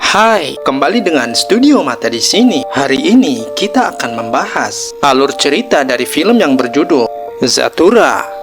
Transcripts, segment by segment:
Hai, kembali dengan Studio Mata di sini. Hari ini kita akan membahas alur cerita dari film yang berjudul Zathura.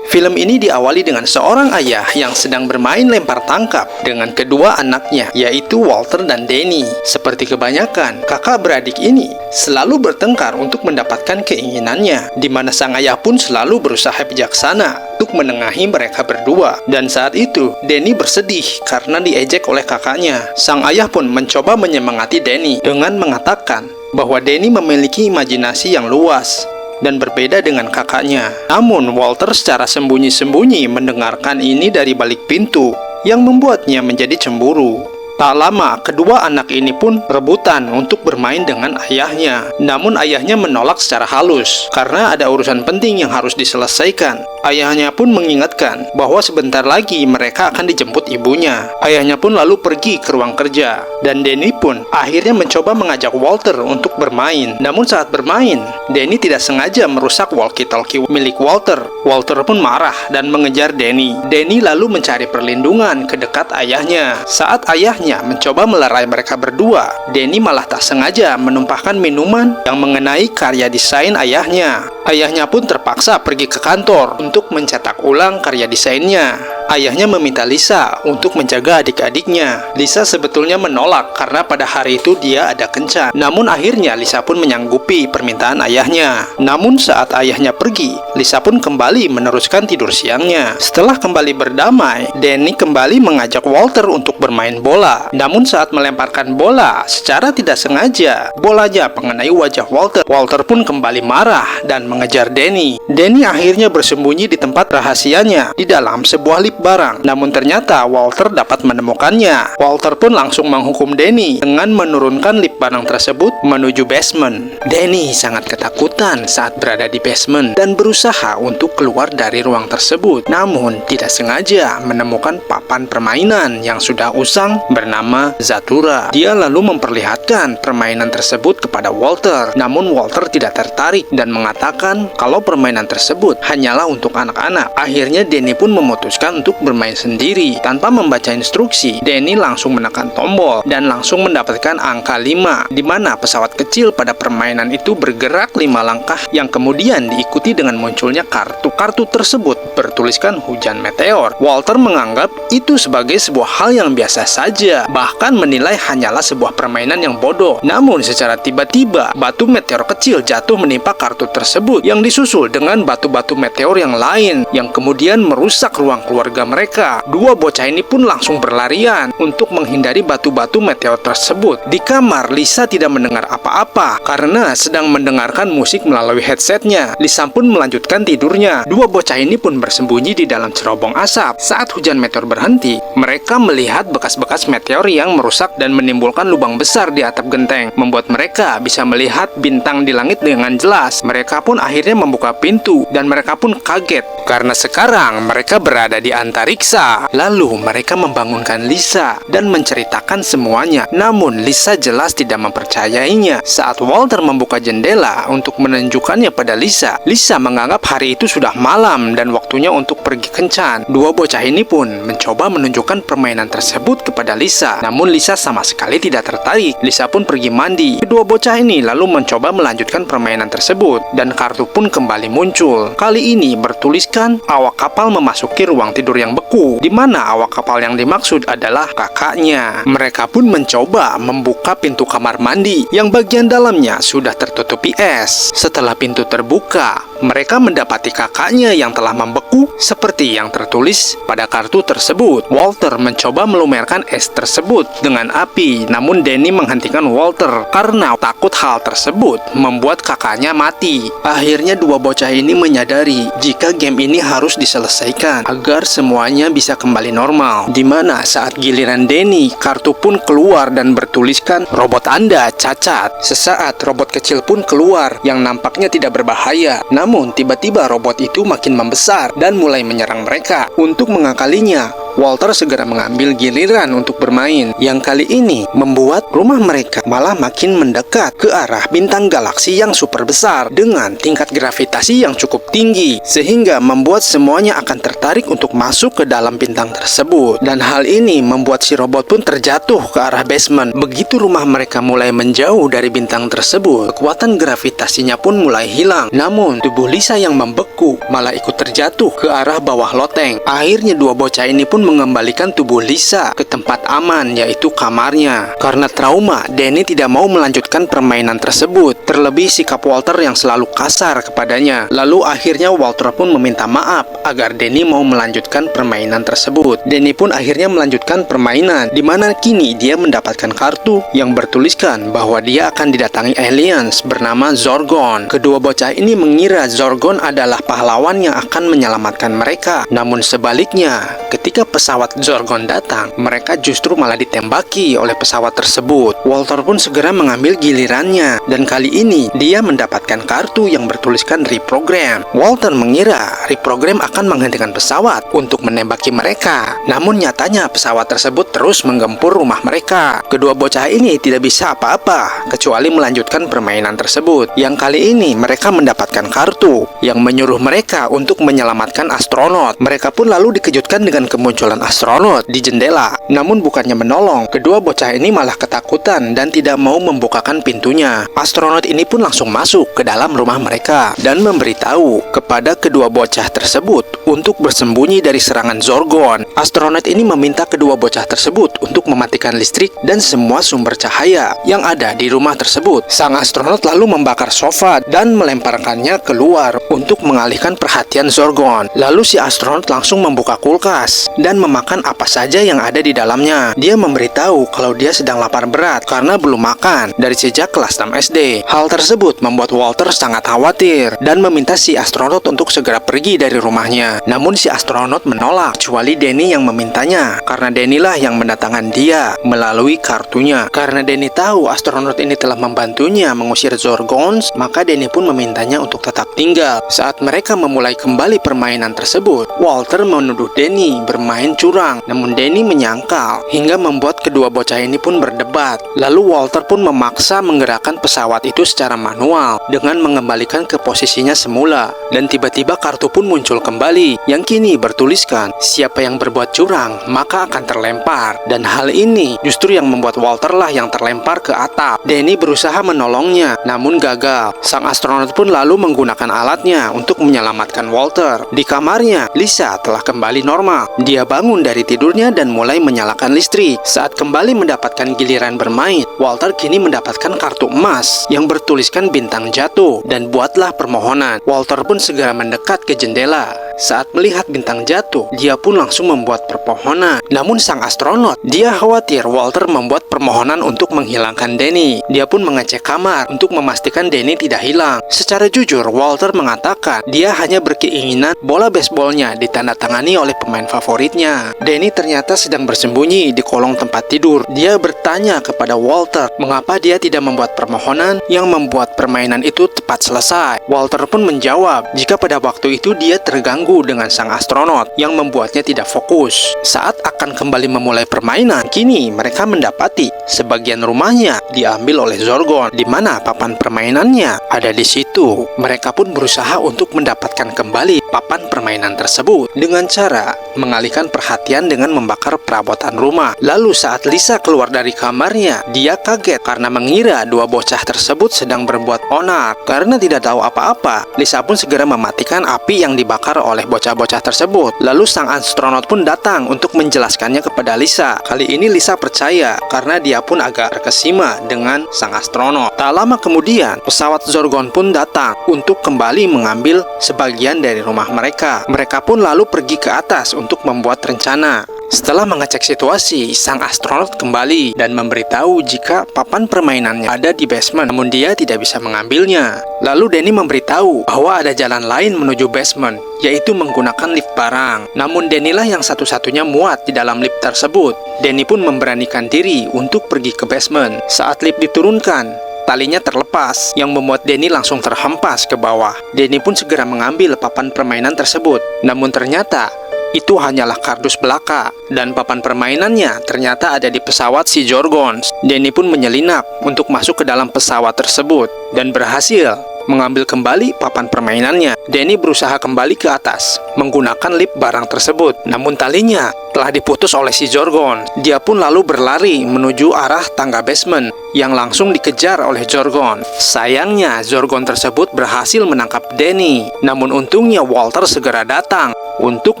Film ini diawali dengan seorang ayah yang sedang bermain lempar tangkap dengan kedua anaknya, yaitu Walter dan Danny. Seperti kebanyakan, kakak beradik ini selalu bertengkar untuk mendapatkan keinginannya, di mana sang ayah pun selalu berusaha bijaksana untuk menengahi mereka berdua. Dan saat itu, Danny bersedih karena diejek oleh kakaknya. Sang ayah pun mencoba menyemangati Danny dengan mengatakan bahwa Danny memiliki imajinasi yang luas dan berbeda dengan kakaknya. Namun Walter secara sembunyi-sembunyi mendengarkan ini dari balik pintu, yang membuatnya menjadi cemburu. Tak lama, kedua anak ini pun rebutan untuk bermain dengan ayahnya. Namun ayahnya menolak secara halus karena ada urusan penting yang harus diselesaikan. Ayahnya pun mengingatkan bahwa sebentar lagi mereka akan dijemput ibunya. Ayahnya pun lalu pergi ke ruang kerja, dan Danny pun akhirnya mencoba mengajak Walter untuk bermain. Namun saat bermain, Danny tidak sengaja merusak walkie-talkie milik Walter. Walter pun marah dan mengejar Danny. Danny lalu mencari perlindungan ke dekat ayahnya. Saat ayahnya mencoba melerai mereka berdua, Danny malah tak sengaja menumpahkan minuman yang mengenai karya desain ayahnya. Ayahnya pun terpaksa pergi ke kantor untuk mencetak ulang karya desainnya. Ayahnya meminta Lisa untuk menjaga adik-adiknya. Lisa sebetulnya menolak karena pada hari itu dia ada kencan. Namun akhirnya Lisa pun menyanggupi permintaan ayahnya. Namun saat ayahnya pergi, Lisa pun kembali meneruskan tidur siangnya. Setelah kembali berdamai, Danny kembali mengajak Walter untuk bermain bola. Namun saat melemparkan bola, secara tidak sengaja, bolanya mengenai wajah Walter. Walter pun kembali marah dan mengejar Danny. Danny akhirnya bersembunyi di tempat rahasianya di dalam sebuah lift barang. Namun ternyata Walter dapat menemukannya. Walter pun langsung menghukum Danny dengan menurunkan lift barang tersebut menuju basement. Danny sangat ketakutan saat berada di basement dan berusaha untuk keluar dari ruang tersebut. Namun tidak sengaja menemukan papan permainan yang sudah usang bernama Zathura. Dia lalu memperlihatkan permainan tersebut kepada Walter. Namun Walter tidak tertarik dan mengatakan kalau permainan tersebut hanyalah untuk anak-anak. Akhirnya Danny pun memutuskan untuk bermain sendiri. Tanpa membaca instruksi, Danny langsung menekan tombol dan langsung mendapatkan angka 5, di mana pesawat kecil pada permainan itu bergerak 5 langkah yang kemudian diikuti dengan munculnya kartu. Kartu tersebut bertuliskan hujan meteor. Walter menganggap itu sebagai sebuah hal yang biasa saja, bahkan menilai hanyalah sebuah permainan yang bodoh. Namun secara tiba-tiba, batu meteor kecil jatuh menimpa kartu tersebut yang disusul dengan batu-batu meteor yang lain yang kemudian merusak ruang keluarga mereka. Dua bocah ini pun langsung berlarian untuk menghindari batu-batu meteor tersebut. Di kamar, Lisa tidak mendengar apa-apa karena sedang mendengarkan musik melalui headsetnya. Lisa pun melanjutkan tidurnya. Dua bocah ini pun bersembunyi di dalam cerobong asap. Saat hujan meteor berhenti, mereka melihat bekas-bekas meteor yang merusak dan menimbulkan lubang besar di atap genteng, membuat mereka bisa melihat bintang di langit dengan jelas. Mereka pun akhirnya membuka pintu dan mereka pun kaget karena sekarang mereka berada di antariksa. Lalu mereka membangunkan Lisa dan menceritakan semuanya. Namun Lisa jelas tidak mempercayainya. Saat Walter membuka jendela untuk menunjukkannya pada Lisa, Lisa menganggap hari itu sudah malam dan waktunya untuk pergi kencan. Dua bocah ini pun mencoba menunjukkan permainan tersebut kepada Lisa. Namun Lisa sama sekali tidak tertarik. Lisa pun pergi mandi. Kedua bocah ini lalu mencoba melanjutkan permainan tersebut dan kartu pun kembali muncul. Kali ini bertuliskan awak kapal memasuki ruang tidur yang beku, di mana awak kapal yang dimaksud adalah kakaknya. Mereka pun mencoba membuka pintu kamar mandi yang bagian dalamnya sudah tertutupi es. Setelah pintu terbuka, mereka mendapati kakaknya yang telah membeku seperti yang tertulis pada kartu tersebut. Walter mencoba melumerkan es tersebut dengan api, namun Danny menghentikan Walter karena takut hal tersebut membuat kakaknya mati. Akhirnya dua bocah ini menyadari jika game ini harus diselesaikan agar semuanya bisa kembali normal. Dimana saat giliran Danny, kartu pun keluar dan bertuliskan robot Anda cacat. Sesaat robot kecil pun keluar yang nampaknya tidak berbahaya. Namun tiba-tiba robot itu makin membesar dan mulai menyerang mereka. Untuk mengakalinya, Walter segera mengambil giliran untuk bermain. Yang kali ini membuat rumah mereka malah makin mendekat ke arah bintang galaksi yang super besar dengan tingkat gravitasi yang cukup tinggi, sehingga membuat semuanya akan tertarik untuk masuk ke dalam bintang tersebut. Dan hal ini membuat si robot pun terjatuh ke arah basement. Begitu rumah mereka mulai menjauh dari bintang tersebut, kekuatan gravitasinya pun mulai hilang. Namun tubuh Lisa yang membeku malah ikut terjatuh ke arah bawah loteng. Akhirnya dua bocah ini pun mengembalikan tubuh Lisa ke tempat aman, yaitu kamarnya. Karena trauma, Danny tidak mau melanjutkan permainan tersebut. Terlebih sikap Walter yang selalu kasar kepadanya. Lalu akhirnya Walter pun meminta maaf agar Danny mau melanjutkan permainan tersebut. Danny pun akhirnya melanjutkan permainan, di mana kini dia mendapatkan kartu yang bertuliskan bahwa dia akan didatangi aliens bernama Zorgon. Kedua bocah ini mengira Zorgon adalah pahlawan yang akan menyelamatkan mereka. Namun sebaliknya, ketika pesawat Zorgon datang, mereka justru malah ditembaki oleh pesawat tersebut. Walter pun segera mengambil gilirannya, dan kali ini dia mendapatkan kartu yang bertuliskan reprogram. Walter mengira reprogram akan menghentikan pesawat untuk menembaki mereka. Namun nyatanya pesawat tersebut terus menggempur rumah mereka. Kedua bocah ini tidak bisa apa-apa kecuali melanjutkan permainan tersebut. Yang kali ini mereka mendapatkan kartu yang menyuruh mereka untuk menyelamatkan astronot. Mereka pun lalu dikejutkan dengan kemunculan astronot di jendela. Namun bukannya menolong, kedua bocah ini malah ketakutan dan tidak mau membukakan pintunya. Astronot ini pun langsung masuk ke dalam rumah mereka dan memberitahu kepada kedua bocah tersebut untuk bersembunyi dari serangan Zorgon. Astronot ini meminta kedua bocah tersebut untuk mematikan listrik dan semua sumber cahaya yang ada di rumah tersebut. Sang astronot lalu membakar sofa dan melemparkannya keluar untuk mengalihkan perhatian Zorgon. Lalu si astronot langsung membuka kulkas dan memakan apa saja yang ada di dalamnya. Dia memberitahu kalau dia sedang lapar berat karena belum makan dari sejak kelas 6 SD. Hal tersebut membuat Walter sangat khawatir dan meminta si astronot untuk segera pergi dari rumahnya. Namun si astronot menolak, kecuali Danny yang memintanya, karena Danny lah yang mendatangkan dia melalui kartunya. Karena Danny tahu astronot ini telah membantunya mengusir Zorgons, maka Danny pun memintanya untuk tetap tinggal. Saat mereka memulai kembali permainan tersebut, Walter menuduh Danny bermain curang. Namun Danny menyangkal hingga membuat kedua bocah ini pun berdebat. Lalu Walter pun memaksa menggerakkan pesawat itu secara manual dengan mengembalikan ke posisinya semula. Dan tiba-tiba kartu pun muncul kembali yang kini bertuliskan, siapa yang berbuat curang maka akan terlempar. Dan hal ini justru yang membuat Walter lah yang terlempar ke atap. Danny berusaha menolongnya namun gagal. Sang astronot pun lalu menggunakan alatnya untuk menyelamatkan Walter. Di kamarnya, Lisa telah kembali normal. Dia bangun dari tidurnya dan mulai menyalakan listrik. Saat kembali mendapatkan giliran bermain, Walter kini mendapatkan kartu emas yang bertuliskan bintang jatuh dan buatlah permohonan. Walter pun segera mendekat ke jendela. Saat melihat bintang jatuh, dia pun langsung membuat permohonan. Namun sang astronot, dia khawatir Walter membuat permohonan untuk menghilangkan Danny. Dia pun mengecek kamar untuk memastikan Danny tidak hilang. Secara jujur, Walter mengatakan dia hanya berkeinginan bola baseballnya ditandatangani oleh pemain favoritnya. Danny ternyata sedang bersembunyi di kolong tempat tidur. Dia bertanya kepada Walter mengapa dia tidak membuat permohonan yang membuat permainan itu tepat selesai. Walter pun menjawab jika pada waktu itu dia terganggu dengan sang astronot yang membuatnya tidak fokus. Saat akan kembali memulai permainan, kini mereka mendapati sebagian rumahnya diambil oleh Zorgon, di mana papan permainannya ada di situ. Mereka pun berusaha untuk mendapatkan kembali papan permainan tersebut dengan cara mengalihkan perhatian dengan membakar perabotan rumah. Lalu saat Lisa keluar dari kamarnya, dia kaget karena mengira dua bocah tersebut sedang berbuat onar. Karena tidak tahu apa-apa, Lisa pun segera mematikan api yang dibakar oleh bocah-bocah tersebut. Lalu sang astronot pun datang untuk menjelaskannya kepada Lisa. Kali ini Lisa percaya karena dia pun agak terkesima dengan sang astronot. Tak lama kemudian, pesawat Zorgon pun datang untuk kembali mengambil sebagian dari rumah mereka. Mereka pun lalu pergi ke atas untuk membuat rencana. Setelah mengecek situasi, sang astronot kembali dan memberitahu jika papan permainannya ada di basement, namun dia tidak bisa mengambilnya. Lalu Danny memberitahu bahwa ada jalan lain menuju basement, yaitu menggunakan lift barang. Namun Danny lah yang satu-satunya muat di dalam lift tersebut. Danny pun memberanikan diri untuk pergi ke basement. Saat lift diturunkan, talinya terlepas yang membuat Danny langsung terhempas ke bawah. Danny pun segera mengambil papan permainan tersebut. Namun ternyata itu hanyalah kardus belaka, dan papan permainannya ternyata ada di pesawat si Zorgons. Danny pun menyelinap untuk masuk ke dalam pesawat tersebut, dan berhasil mengambil kembali papan permainannya. Danny berusaha kembali ke atas menggunakan lift barang tersebut, namun talinya telah diputus oleh si Zorgon. Dia pun lalu berlari menuju arah tangga basement yang langsung dikejar oleh Zorgon. Sayangnya Zorgon tersebut berhasil menangkap Danny, namun untungnya Walter segera datang untuk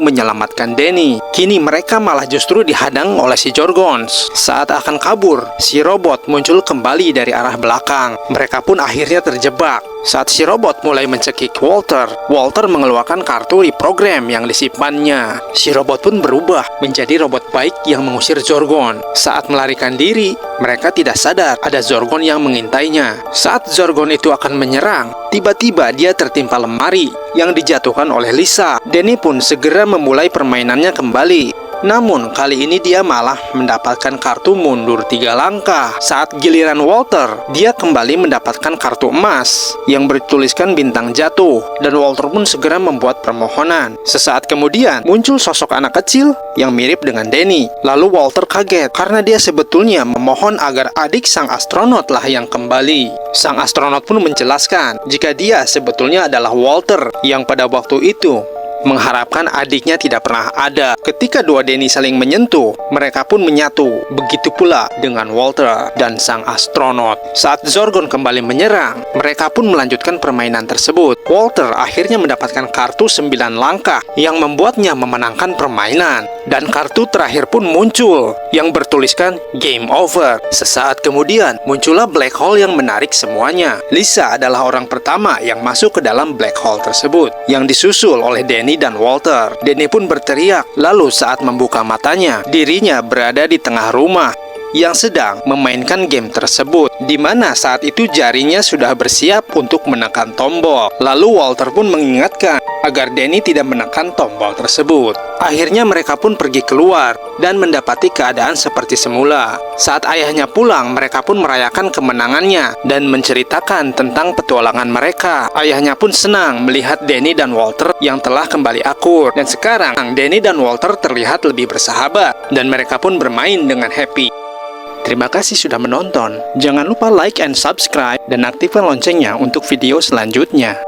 menyelamatkan Danny. Kini mereka malah justru dihadang oleh si Zorgons. Saat akan kabur, si robot muncul kembali dari arah belakang. Mereka pun akhirnya terjebak. Saat si robot mulai mencekik Walter, Walter mengeluarkan kartu reprogram yang disimpannya. Si robot pun berubah menjadi robot baik yang mengusir Zorgon. Saat melarikan diri, mereka tidak sadar ada Zorgon yang mengintainya. Saat Zorgon itu akan menyerang, tiba-tiba dia tertimpa lemari yang dijatuhkan oleh Lisa. Danny pun segera memulai permainannya kembali. Namun kali ini dia malah mendapatkan kartu mundur 3 langkah. Saat giliran Walter, dia kembali mendapatkan kartu emas yang bertuliskan bintang jatuh, dan Walter pun segera membuat permohonan. Sesaat kemudian muncul sosok anak kecil yang mirip dengan Danny. Lalu Walter kaget karena dia sebetulnya memohon agar adik sang astronot lah yang kembali. Sang astronot pun menjelaskan jika dia sebetulnya adalah Walter yang pada waktu itu mengharapkan adiknya tidak pernah ada. Ketika dua Danny saling menyentuh, mereka pun menyatu. Begitu pula dengan Walter dan sang astronot. Saat Zorgon kembali menyerang, mereka pun melanjutkan permainan tersebut. Walter akhirnya mendapatkan kartu 9 langkah yang membuatnya memenangkan permainan. Dan kartu terakhir pun muncul yang bertuliskan Game Over. Sesaat kemudian muncullah black hole yang menarik semuanya. Lisa adalah orang pertama yang masuk ke dalam black hole tersebut, yang disusul oleh Danny dan Walter. Danny pun berteriak. Lalu saat membuka matanya, dirinya berada di tengah rumah yang sedang memainkan game tersebut, di mana saat itu jarinya sudah bersiap untuk menekan tombol. Lalu Walter pun mengingatkan agar Danny tidak menekan tombol tersebut. Akhirnya mereka pun pergi keluar dan mendapati keadaan seperti semula. Saat ayahnya pulang, mereka pun merayakan kemenangannya dan menceritakan tentang petualangan mereka. Ayahnya pun senang melihat Danny dan Walter yang telah kembali akur. Dan sekarang Danny dan Walter terlihat lebih bersahabat dan mereka pun bermain dengan happy. Terima kasih sudah menonton. Jangan lupa like and subscribe dan aktifkan loncengnya untuk video selanjutnya.